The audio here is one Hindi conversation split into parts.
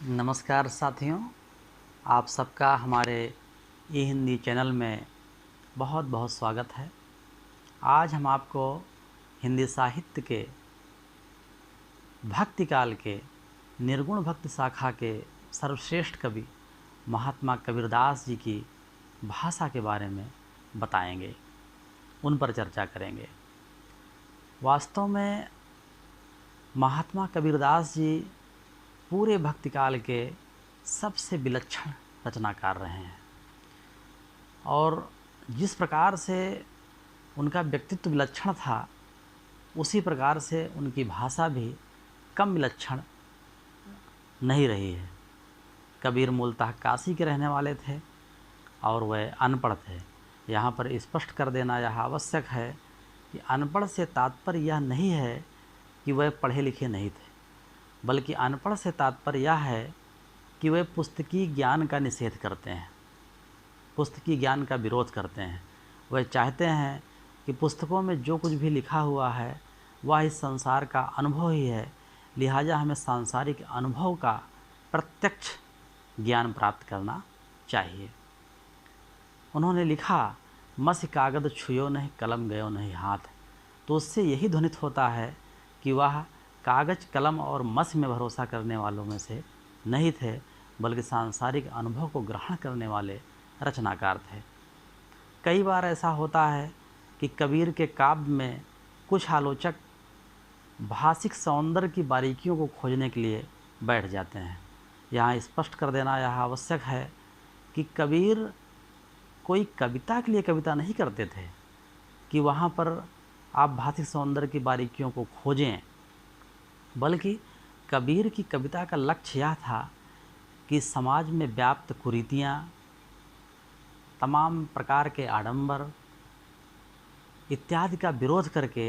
नमस्कार साथियों, आप सबका हमारे ई हिंदी चैनल में बहुत बहुत स्वागत है। आज हम आपको हिंदी साहित्य के भक्ति काल के निर्गुण भक्ति शाखा के सर्वश्रेष्ठ कवि महात्मा कबीरदास जी की भाषा के बारे में बताएंगे, उन पर चर्चा करेंगे। वास्तव में महात्मा कबीरदास जी पूरे भक्ति काल के सबसे विलक्षण रचनाकार रहे हैं और जिस प्रकार से उनका व्यक्तित्व विलक्षण था, उसी प्रकार से उनकी भाषा भी कम विलक्षण नहीं रही है। कबीर मूलतः काशी के रहने वाले थे और वह अनपढ़ थे। यहाँ पर स्पष्ट कर देना यह आवश्यक है कि अनपढ़ से तात्पर्य यह नहीं है कि वह पढ़े लिखे नहीं थे, बल्कि अनपढ़ से तात्पर्य यह है कि वे पुस्तकीय ज्ञान का निषेध करते हैं, पुस्तकीय ज्ञान का विरोध करते हैं। वह चाहते हैं कि पुस्तकों में जो कुछ भी लिखा हुआ है वह इस संसार का अनुभव ही है, लिहाजा हमें सांसारिक अनुभव का प्रत्यक्ष ज्ञान प्राप्त करना चाहिए। उन्होंने लिखा, मस कागद छुयो नहीं कलम गयो नहीं हाथ। तो उससे यही ध्वनित होता है कि वह कागज कलम और मस में भरोसा करने वालों में से नहीं थे, बल्कि सांसारिक अनुभव को ग्रहण करने वाले रचनाकार थे। कई बार ऐसा होता है कि कबीर के काव्य में कुछ आलोचक भाषिक सौंदर्य की बारीकियों को खोजने के लिए बैठ जाते हैं। यहाँ स्पष्ट कर देना यह आवश्यक है कि कबीर कोई कविता के लिए कविता नहीं करते थे कि वहाँ पर आप भाषिक सौंदर्य की बारीकियों को खोजें, बल्कि कबीर की कविता का लक्ष्य यह था कि समाज में व्याप्त कुरीतियाँ, तमाम प्रकार के आडंबर इत्यादि का विरोध करके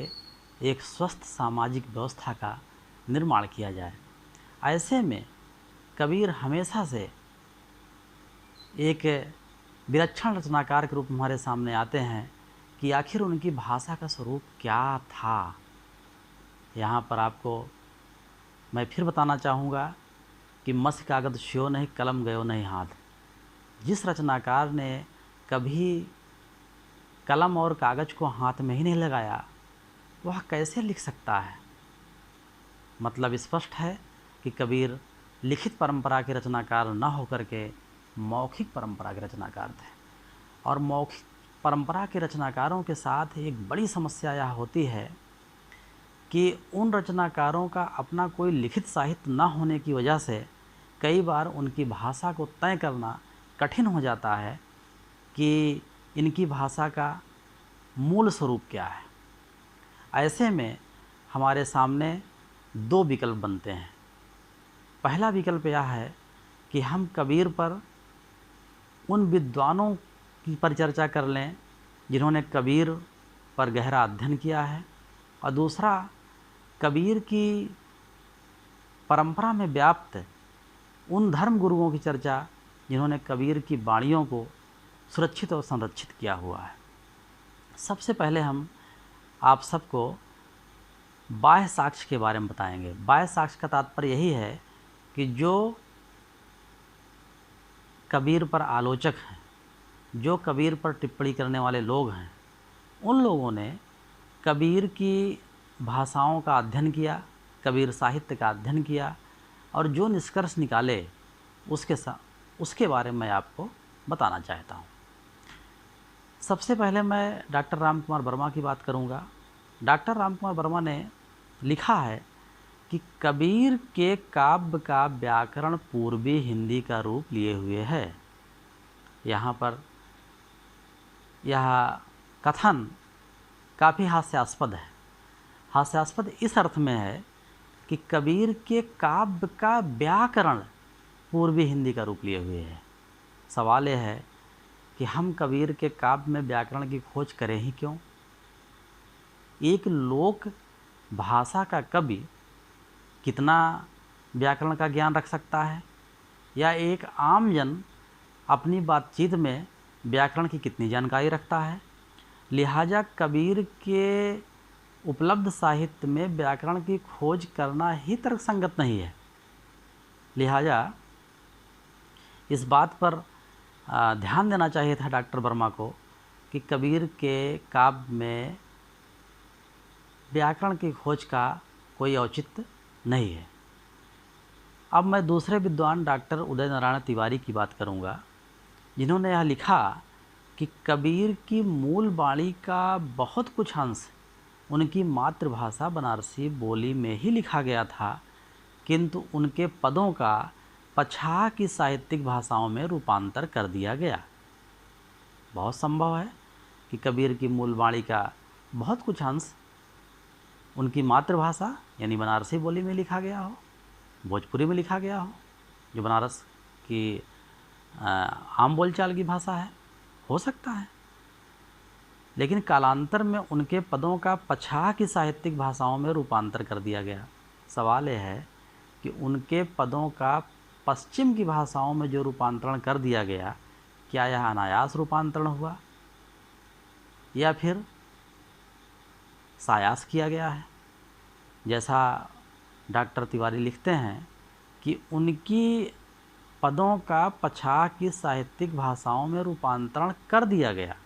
एक स्वस्थ सामाजिक व्यवस्था का निर्माण किया जाए। ऐसे में कबीर हमेशा से एक विलक्षण रचनाकार के रूप में हमारे सामने आते हैं कि आखिर उनकी भाषा का स्वरूप क्या था। यहाँ पर आपको मैं फिर बताना चाहूँगा कि मस कागद छुयो नहीं कलम गयो नहीं हाथ। जिस रचनाकार ने कभी कलम और कागज़ को हाथ में ही नहीं लगाया, वह कैसे लिख सकता है। मतलब स्पष्ट है कि कबीर लिखित परंपरा के रचनाकार न होकर के मौखिक परंपरा के रचनाकार थे। और मौखिक परंपरा के रचनाकारों के साथ एक बड़ी समस्या यह होती है कि उन रचनाकारों का अपना कोई लिखित साहित्य न होने की वजह से कई बार उनकी भाषा को तय करना कठिन हो जाता है कि इनकी भाषा का मूल स्वरूप क्या है। ऐसे में हमारे सामने दो विकल्प बनते हैं। पहला विकल्प यह है कि हम कबीर पर उन विद्वानों की पर चर्चा कर लें जिन्होंने कबीर पर गहरा अध्ययन किया है, और दूसरा कबीर की परंपरा में व्याप्त उन धर्म गुरुओं की चर्चा जिन्होंने कबीर की वाणियों को सुरक्षित और संरक्षित किया हुआ है। सबसे पहले हम आप सबको बाह्य साक्ष्य के बारे में बताएंगे। बाह्य साक्ष्य का तात्पर्य यही है कि जो कबीर पर आलोचक हैं, जो कबीर पर टिप्पणी करने वाले लोग हैं, उन लोगों ने कबीर की भाषाओं का अध्ययन किया, कबीर साहित्य का अध्ययन किया और जो निष्कर्ष निकाले उसके बारे में मैं आपको बताना चाहता हूँ। सबसे पहले मैं डॉक्टर राम कुमार वर्मा की बात करूँगा। डॉक्टर राम कुमार वर्मा ने लिखा है कि कबीर के काव्य का व्याकरण पूर्वी हिंदी का रूप लिए हुए है। यहाँ पर यह कथन काफ़ी हास्यास्पद है। हास्यास्पद इस अर्थ में है कि कबीर के काव्य का व्याकरण पूर्वी हिंदी का रूप लिए हुए है। सवाल यह है कि हम कबीर के काव्य में व्याकरण की खोज करें ही क्यों। एक लोक भाषा का कवि कितना व्याकरण का ज्ञान रख सकता है, या एक आम जन अपनी बातचीत में व्याकरण की कितनी जानकारी रखता है। लिहाजा कबीर के उपलब्ध साहित्य में व्याकरण की खोज करना ही तर्कसंगत नहीं है। लिहाजा इस बात पर ध्यान देना चाहिए था डॉक्टर वर्मा को कि कबीर के काव्य में व्याकरण की खोज का कोई औचित्य नहीं है। अब मैं दूसरे विद्वान डॉक्टर उदय नारायण तिवारी की बात करूंगा, जिन्होंने यह लिखा कि कबीर की मूल वाणी का बहुत कुछ अंश उनकी मातृभाषा बनारसी बोली में ही लिखा गया था, किंतु उनके पदों का पछाह की साहित्यिक भाषाओं में रूपांतर कर दिया गया। बहुत संभव है कि कबीर की मूल वाणी का बहुत कुछ अंश उनकी मातृभाषा यानी बनारसी बोली में लिखा गया हो, भोजपुरी में लिखा गया हो, जो बनारस की आम बोलचाल की भाषा है, हो सकता है। लेकिन कालांतर में उनके पदों का पछाह की साहित्यिक भाषाओं में रूपांतर कर दिया गया। सवाल यह है कि उनके पदों का पश्चिम की भाषाओं में जो रूपांतरण कर दिया गया, क्या यह अनायास रूपांतरण हुआ या फिर सायास किया गया है? जैसा डॉक्टर तिवारी लिखते हैं कि उनकी पदों का पछाह की साहित्यिक भाषाओं में रूपांतरण कर दिया गया।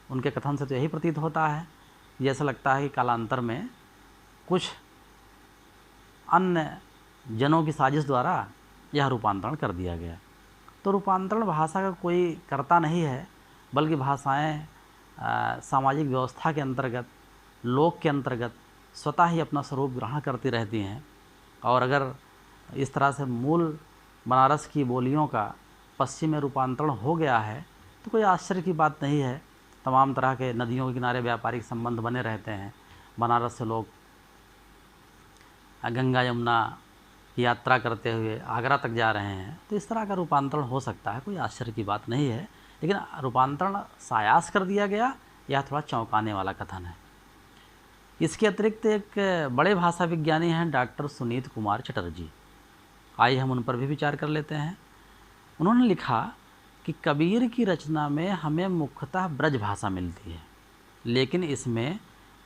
उनके कथन से तो यही प्रतीत होता है, जैसा लगता है कि कालांतर में कुछ अन्य जनों की साजिश द्वारा यह रूपांतरण कर दिया गया। तो रूपांतरण भाषा का कोई कर्ता नहीं है, बल्कि भाषाएं सामाजिक व्यवस्था के अंतर्गत, लोक के अंतर्गत स्वतः ही अपना स्वरूप ग्रहण करती रहती हैं। और अगर इस तरह से मूल बनारस की बोलियों का पश्चिम में रूपांतरण हो गया है तो कोई आश्चर्य की बात नहीं है। तमाम तरह के नदियों के किनारे व्यापारिक संबंध बने रहते हैं। बनारस से लोग गंगा यमुना की यात्रा करते हुए आगरा तक जा रहे हैं, तो इस तरह का रूपांतरण हो सकता है, कोई आश्चर्य की बात नहीं है। लेकिन रूपांतरण सायास कर दिया गया, यह थोड़ा चौंकाने वाला कथन है। इसके अतिरिक्त एक बड़े भाषा विज्ञानी हैं डॉक्टर सुनीत कुमार चटर्जी। आइए हम उन पर भी विचार कर लेते हैं। उन्होंने लिखा कि कबीर की रचना में हमें मुख्यतः ब्रज भाषा मिलती है, लेकिन इसमें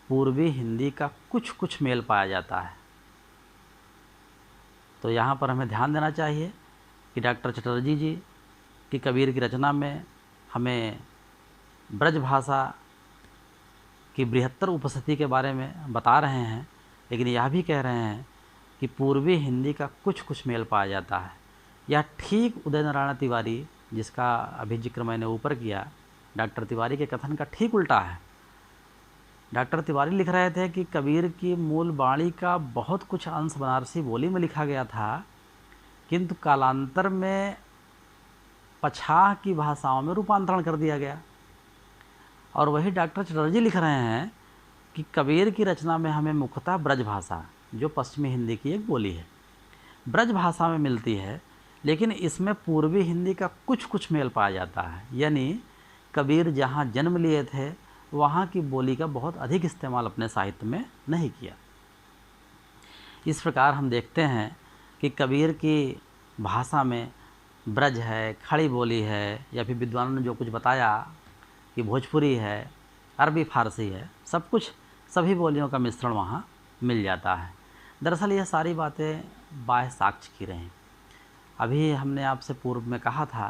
पूर्वी हिंदी का कुछ कुछ मेल पाया जाता है। तो यहाँ पर हमें ध्यान देना चाहिए कि डॉक्टर चटर्जी जी की कबीर की रचना में हमें ब्रज भाषा की बृहत्तर उपस्थिति के बारे में बता रहे हैं, लेकिन यह भी कह रहे हैं कि पूर्वी हिंदी का कुछ कुछ मेल पाया जाता है। यह ठीक उदय नारायण तिवारी, जिसका अभी जिक्र मैंने ऊपर किया, डॉक्टर तिवारी के कथन का ठीक उल्टा है। डॉक्टर तिवारी लिख रहे थे कि कबीर की मूल वाणी का बहुत कुछ अंश बनारसी बोली में लिखा गया था, किंतु कालांतर में पछाह की भाषाओं में रूपांतरण कर दिया गया। और वही डॉक्टर चटर्जी लिख रहे हैं कि कबीर की रचना में हमें मुख्यतः ब्रज भाषा, जो पश्चिमी हिंदी की एक बोली है, ब्रज भाषा में मिलती है, लेकिन इसमें पूर्वी हिंदी का कुछ कुछ मेल पाया जाता है। यानी कबीर जहाँ जन्म लिए थे वहाँ की बोली का बहुत अधिक इस्तेमाल अपने साहित्य में नहीं किया। इस प्रकार हम देखते हैं कि कबीर की भाषा में ब्रज है, खड़ी बोली है, या फिर विद्वानों ने जो कुछ बताया कि भोजपुरी है, अरबी फारसी है, सब कुछ, सभी बोलियों का मिश्रण वहाँ मिल जाता है। दरअसल यह सारी बातें बाह्य साक्ष्य की रहीं। अभी हमने आपसे पूर्व में कहा था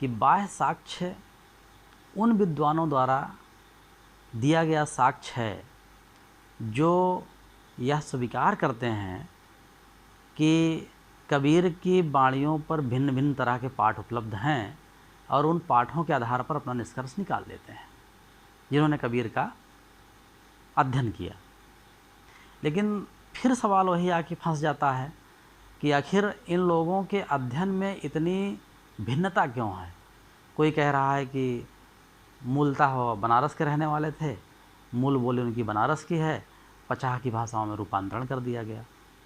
कि बाह्य साक्ष्य उन विद्वानों द्वारा दिया गया साक्ष्य है जो यह स्वीकार करते हैं कि कबीर की वाणियों पर भिन्न भिन्न तरह के पाठ उपलब्ध हैं, और उन पाठों के आधार पर अपना निष्कर्ष निकाल देते हैं जिन्होंने कबीर का अध्ययन किया। लेकिन फिर सवाल वही आके फंस जाता है कि आखिर इन लोगों के अध्ययन में इतनी भिन्नता क्यों है। कोई कह रहा है कि मूलतः वो बनारस के रहने वाले थे, मूल बोली उनकी बनारस की है, पछाह की भाषाओं में रूपांतरण कर दिया गया।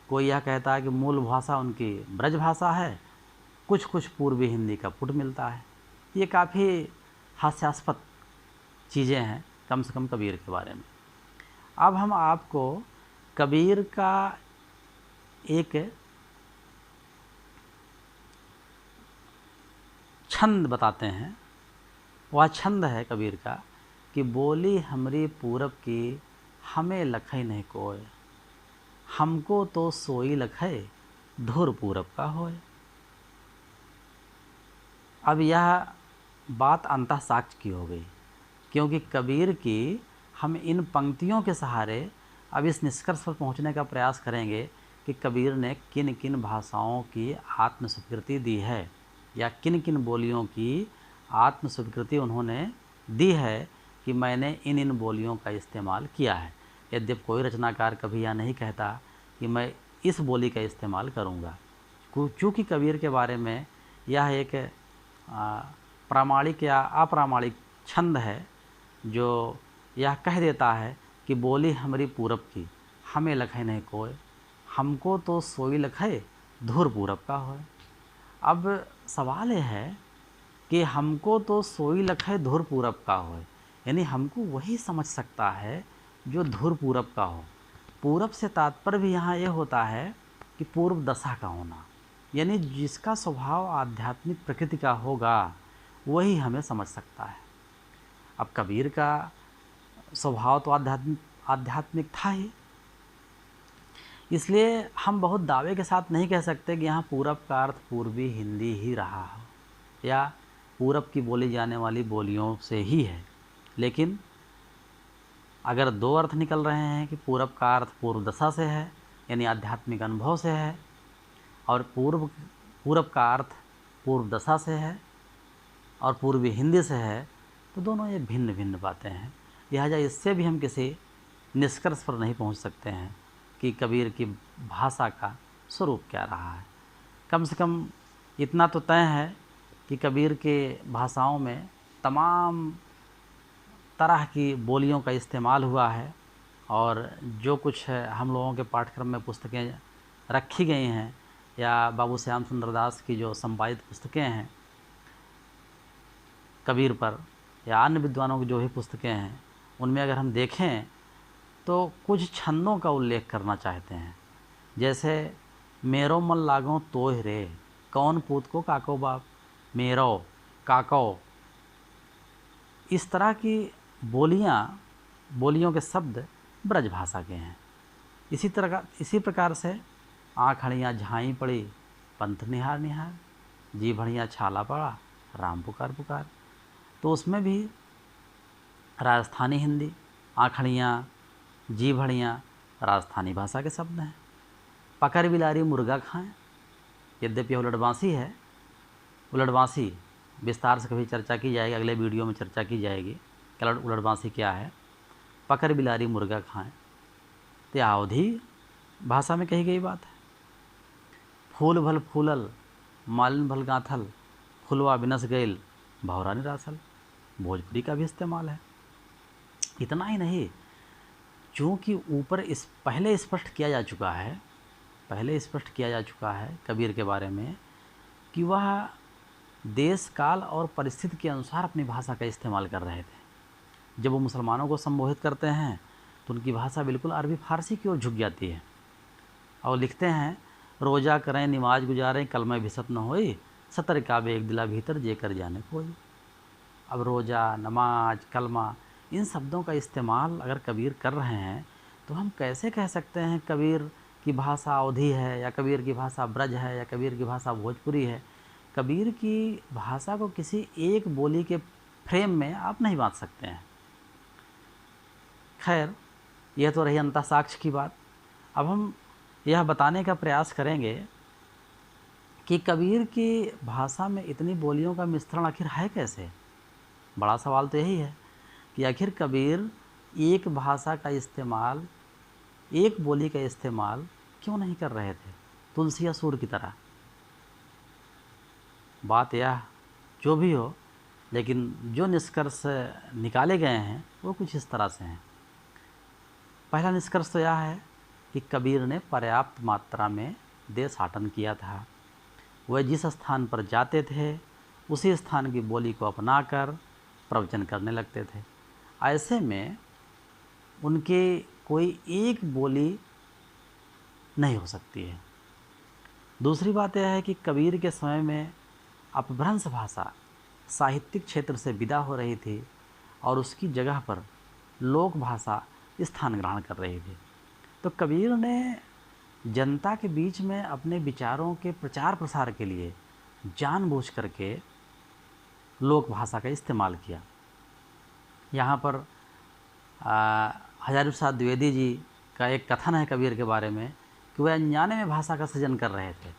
कोई यह कहता है कि मूल भाषा उनकी ब्रज भाषा है, कुछ कुछ पूर्वी हिंदी का पुट मिलता है। ये काफ़ी हास्यास्पद चीज़ें हैं, कम से कम कबीर के बारे में। अब हम आपको कबीर का एक छंद बताते हैं। वह छंद है कबीर का कि बोली हमरी पूरब की हमें लखई नहीं कोय, हमको तो सोई लखै धुर पूरब का होय। अब यह बात अंतः साक्ष्य की हो गई, क्योंकि कबीर की हम इन पंक्तियों के सहारे अब इस निष्कर्ष पर पहुंचने का प्रयास करेंगे कि कबीर ने किन किन भाषाओं की आत्मस्वीकृति दी है, या किन किन बोलियों की आत्मस्वीकृति उन्होंने दी है कि मैंने इन इन बोलियों का इस्तेमाल किया है। यद्यपि कोई रचनाकार कभी यह नहीं कहता कि मैं इस बोली का इस्तेमाल करूँगा। चूँकि कबीर के बारे में यह एक प्रामाणिक या अप्रामाणिक छंद है जो यह कह देता है कि बोली हमारी पूरब की, हमें लखे नहीं कोय, हमको तो सोई लखे धुर पूरब का होए। अब सवाल यह है कि हमको तो सोई लखे धुर पूरब का होए, यानी हमको वही समझ सकता है जो धुर पूरब का हो। पूरब से तात्पर्य भी यहाँ ये होता है कि पूर्व दशा का होना, यानी जिसका स्वभाव आध्यात्मिक प्रकृति का होगा वही हमें समझ सकता है। अब कबीर का स्वभाव तो आध्यात्मिक था ही, इसलिए हम बहुत दावे के साथ नहीं कह सकते कि यहाँ पूरब का अर्थ पूर्वी हिंदी ही रहा हो या पूरब की बोली जाने वाली बोलियों से ही है। लेकिन अगर दो अर्थ निकल रहे हैं कि पूरब का अर्थ पूर्व दशा से है यानी आध्यात्मिक अनुभव से है, और पूरब का अर्थ पूर्व दशा से है और पूर्वी हिंदी से है, तो दोनों ये भिन्न भिन्न बातें हैं। लिहाजा इससे भी हम किसी निष्कर्ष पर नहीं पहुंच सकते हैं कि कबीर की भाषा का स्वरूप क्या रहा है। कम से कम इतना तो तय है कि कबीर के भाषाओं में तमाम तरह की बोलियों का इस्तेमाल हुआ है, और जो कुछ है हम लोगों के पाठ्यक्रम में पुस्तकें रखी गई हैं या बाबू श्याम सुंदर दास की जो संपादित पुस्तकें हैं कबीर पर या अन्य विद्वानों की जो भी पुस्तकें हैं, उनमें अगर हम देखें तो कुछ छंदों का उल्लेख करना चाहते हैं। जैसे मेरो मन लागो तोह रे, कौन पूत को काको बाप, मेरो काको, इस तरह की बोलियों के शब्द ब्रज भाषा के हैं। इसी प्रकार से आँख हड़ियाँ झाई पड़ी पंथ निहार निहार, जी भड़ियाँ छाला पड़ा राम पुकार पुकार, तो उसमें भी राजस्थानी हिंदी, आँखड़ियाँ जी भड़ियाँ राजस्थानी भाषा के शब्द हैं। पकड़ बिलारी मुर्गा खाएं, यद्यपि उलटबांसी है, उलटबांसी विस्तार से कभी चर्चा की जाएगी, अगले वीडियो में चर्चा की जाएगी कि उलटबांसी क्या है। पकड़ बिलारी मुर्गा खाएं तो अवधी भाषा में कही गई बात है। फूल भल फूलल मालिन भल गाथल, फुलवा बिनस गईल भौरा निरासल, भोजपुरी का भी इस्तेमाल है। इतना ही नहीं, चूँकि ऊपर इस पहले स्पष्ट किया जा चुका है कबीर के बारे में कि वह देश काल और परिस्थिति के अनुसार अपनी भाषा का इस्तेमाल कर रहे थे। जब वो मुसलमानों को संबोधित करते हैं तो उनकी भाषा बिल्कुल अरबी फारसी की ओर झुक जाती है, और लिखते हैं रोज़ा करें नमाज गुजारें कलमा भिसत न होई, सतर काबे एक दिला भीतर जेकर जाने कोई। अब रोज़ा, नमाज, कलमा, इन शब्दों का इस्तेमाल अगर कबीर कर रहे हैं तो हम कैसे कह सकते हैं कबीर की भाषा अवधी है या कबीर की भाषा ब्रज है या कबीर की भाषा भोजपुरी है। कबीर की भाषा को किसी एक बोली के फ्रेम में आप नहीं बांध सकते हैं। खैर, यह तो रही अंतः साक्ष्य की बात। अब हम यह बताने का प्रयास करेंगे कि कबीर की भाषा में इतनी बोलियों का मिश्रण आखिर है कैसे। बड़ा सवाल तो यही है कि आखिर कबीर एक भाषा का इस्तेमाल, एक बोली का इस्तेमाल क्यों नहीं कर रहे थे तुलसी या सूर की तरह। बात यह जो भी हो, लेकिन जो निष्कर्ष निकाले गए हैं वो कुछ इस तरह से हैं। पहला निष्कर्ष तो यह है कि कबीर ने पर्याप्त मात्रा में देशाटन किया था। वह जिस स्थान पर जाते थे उसी स्थान की बोली को अपनाकर प्रवचन करने लगते थे। ऐसे में उनके कोई एक बोली नहीं हो सकती है। दूसरी बात यह है कि कबीर के समय में अपभ्रंश भाषा साहित्यिक क्षेत्र से विदा हो रही थी और उसकी जगह पर लोक भाषा स्थान ग्रहण कर रही थी। तो कबीर ने जनता के बीच में अपने विचारों के प्रचार प्रसार के लिए जानबूझ करके लोक भाषा का इस्तेमाल किया। यहाँ पर हजारी प्रसाद द्विवेदी जी का एक कथन है कबीर के बारे में कि वह अनजाने में भाषा का सृजन कर रहे थे।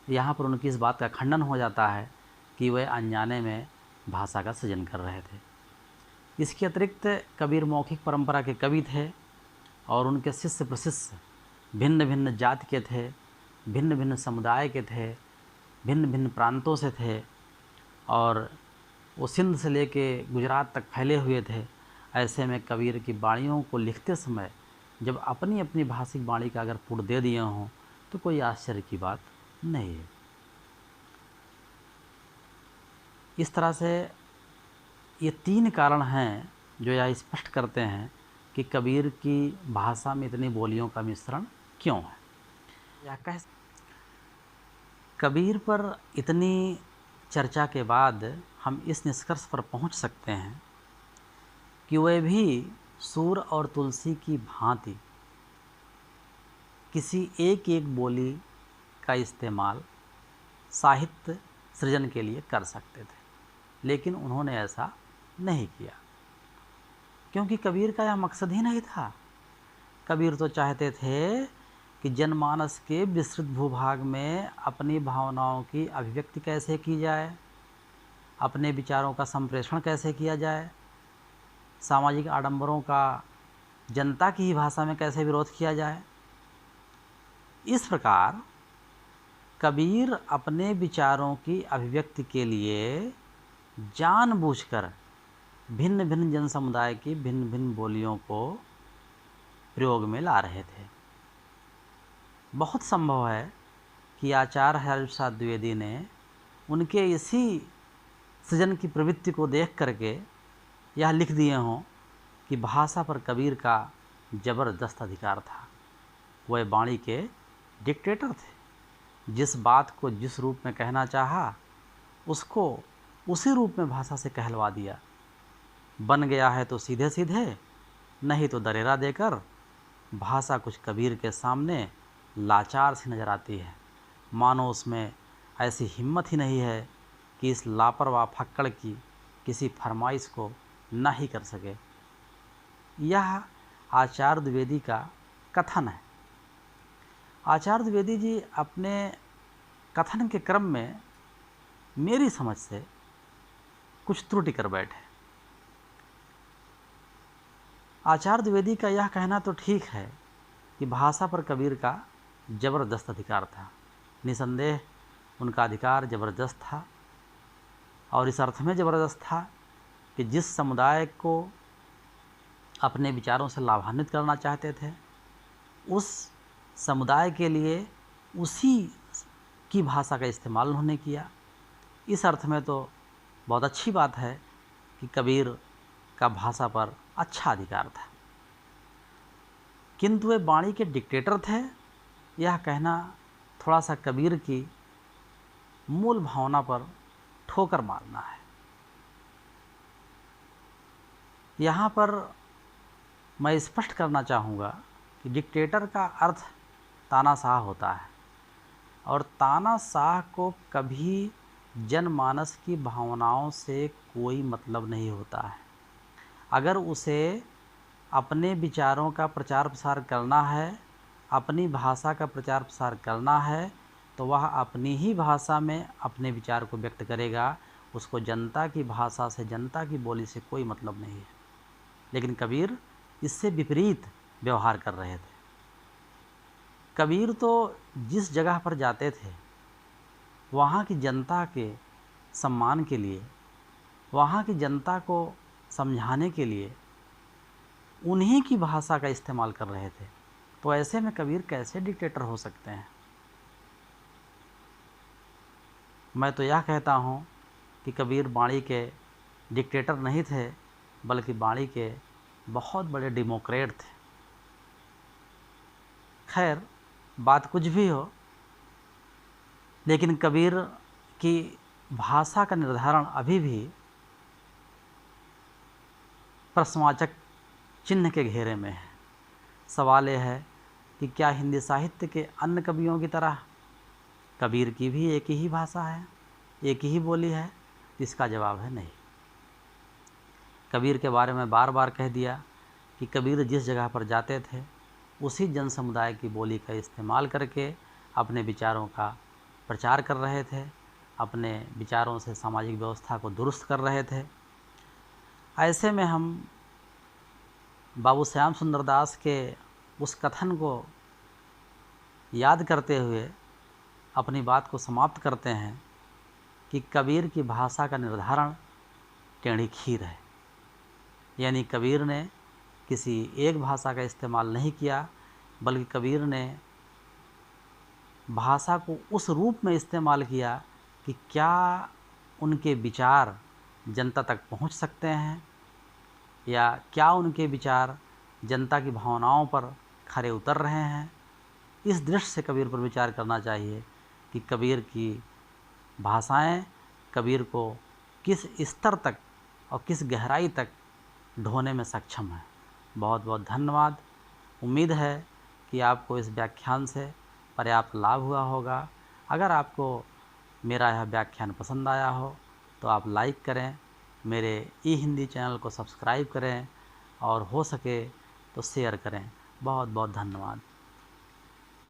यहाँ पर उनकी इस बात का खंडन हो जाता है कि वह अनजाने में भाषा का सृजन कर रहे थे। इसके अतिरिक्त कबीर मौखिक परंपरा के कवि थे और उनके शिष्य प्रशिष्य भिन्न भिन्न जाति के थे, भिन्न भिन्न समुदाय के थे, भिन्न भिन्न प्रांतों से थे और वो सिंध से लेके गुजरात तक फैले हुए थे। ऐसे में कबीर की वाणियों को लिखते समय जब अपनी अपनी भाषिक वाणी का अगर पुट दे दिए हों तो कोई आश्चर्य की बात नहीं है। इस तरह से ये 3 कारण हैं जो यह स्पष्ट करते हैं कि कबीर की भाषा में इतनी बोलियों का मिश्रण क्यों है। या कबीर पर इतनी चर्चा के बाद हम इस निष्कर्ष पर पहुंच सकते हैं कि वह भी सूर और तुलसी की भांति किसी एक एक बोली का इस्तेमाल साहित्य सृजन के लिए कर सकते थे, लेकिन उन्होंने ऐसा नहीं किया क्योंकि कबीर का यह मकसद ही नहीं था। कबीर तो चाहते थे कि जनमानस के विस्तृत भूभाग में अपनी भावनाओं की अभिव्यक्ति कैसे की जाए, अपने विचारों का संप्रेषण कैसे किया जाए, सामाजिक आडंबरों का जनता की ही भाषा में कैसे विरोध किया जाए। इस प्रकार कबीर अपने विचारों की अभिव्यक्ति के लिए जानबूझकर भिन्न भिन्न जन समुदाय की भिन्न भिन्न बोलियों को प्रयोग में ला रहे थे। बहुत संभव है कि आचार्य हजारी प्रसाद द्विवेदी ने उनके इसी सृजन की प्रवृत्ति को देख करके यह लिख दिए हों कि भाषा पर कबीर का ज़बरदस्त अधिकार था। वह वाणी के डिक्टेटर थे। जिस बात को जिस रूप में कहना चाहा उसको उसी रूप में भाषा से कहलवा दिया। बन गया है तो सीधे सीधे, नहीं तो दरेरा देकर। भाषा कुछ कबीर के सामने लाचार सी नज़र आती है, मानो उसमें ऐसी हिम्मत ही नहीं है कि इस लापरवाह फक्कड़ की किसी फरमाइश को ना ही कर सके। यह आचार्य द्विवेदी का कथन है। आचार्य द्विवेदी जी अपने कथन के क्रम में मेरी समझ से कुछ त्रुटि कर बैठे। आचार्य द्विवेदी का यह कहना तो ठीक है कि भाषा पर कबीर का ज़बरदस्त अधिकार था। निसंदेह उनका अधिकार ज़बरदस्त था और इस अर्थ में ज़बरदस्त था कि जिस समुदाय को अपने विचारों से लाभान्वित करना चाहते थे उस समुदाय के लिए उसी की भाषा का इस्तेमाल उन्होंने किया। इस अर्थ में तो बहुत अच्छी बात है कि कबीर का भाषा पर अच्छा अधिकार था, किंतु वे वाणी के डिक्टेटर थे। यह कहना थोड़ा सा कबीर की मूल भावना पर ठोकर मारना है। यहाँ पर मैं स्पष्ट करना चाहूँगा कि डिक्टेटर का अर्थ तानाशाह होता है और तानाशाह को कभी जनमानस की भावनाओं से कोई मतलब नहीं होता है। अगर उसे अपने विचारों का प्रचार प्रसार करना है, अपनी भाषा का प्रचार प्रसार करना है, तो वह अपनी ही भाषा में अपने विचार को व्यक्त करेगा। उसको जनता की भाषा से, जनता की बोली से कोई मतलब नहीं है। लेकिन कबीर इससे विपरीत व्यवहार कर रहे थे। कबीर तो जिस जगह पर जाते थे वहाँ की जनता के सम्मान के लिए, वहाँ की जनता को समझाने के लिए उन्हीं की भाषा का इस्तेमाल कर रहे थे। तो ऐसे में कबीर कैसे डिक्टेटर हो सकते हैं? मैं तो यह कहता हूँ कि कबीर वाणी के डिक्टेटर नहीं थे, बल्कि वाणी के बहुत बड़े डेमोक्रेट थे। खैर, बात कुछ भी हो, लेकिन कबीर की भाषा का निर्धारण अभी भी प्रश्नवाचक चिन्ह के घेरे में है। सवाल यह है कि क्या हिंदी साहित्य के अन्य कवियों की तरह कबीर की भी एक ही भाषा है, एक ही बोली है, तो इसका जवाब है नहीं। कबीर के बारे में बार बार कह दिया कि कबीर जिस जगह पर जाते थे उसी जन समुदाय की बोली का इस्तेमाल करके अपने विचारों का प्रचार कर रहे थे, अपने विचारों से सामाजिक व्यवस्था को दुरुस्त कर रहे थे। ऐसे में हम बाबू श्याम सुंदर दास के उस कथन को याद करते हुए अपनी बात को समाप्त करते हैं कि कबीर की भाषा का निर्धारण टेढ़ी खीर है। यानी कबीर ने किसी एक भाषा का इस्तेमाल नहीं किया, बल्कि कबीर ने भाषा को उस रूप में इस्तेमाल किया कि क्या उनके विचार जनता तक पहुंच सकते हैं, या क्या उनके विचार जनता की भावनाओं पर खरे उतर रहे हैं। इस दृष्टि से कबीर पर विचार करना चाहिए कि कबीर की भाषाएं कबीर को किस स्तर तक और किस गहराई तक ढोने में सक्षम है। बहुत बहुत धन्यवाद। उम्मीद है कि आपको इस व्याख्यान से पर्याप्त लाभ हुआ होगा। अगर आपको मेरा यह व्याख्यान पसंद आया हो तो आप लाइक करें, मेरे ई हिंदी चैनल को सब्सक्राइब करें और हो सके तो शेयर करें। बहुत बहुत धन्यवाद।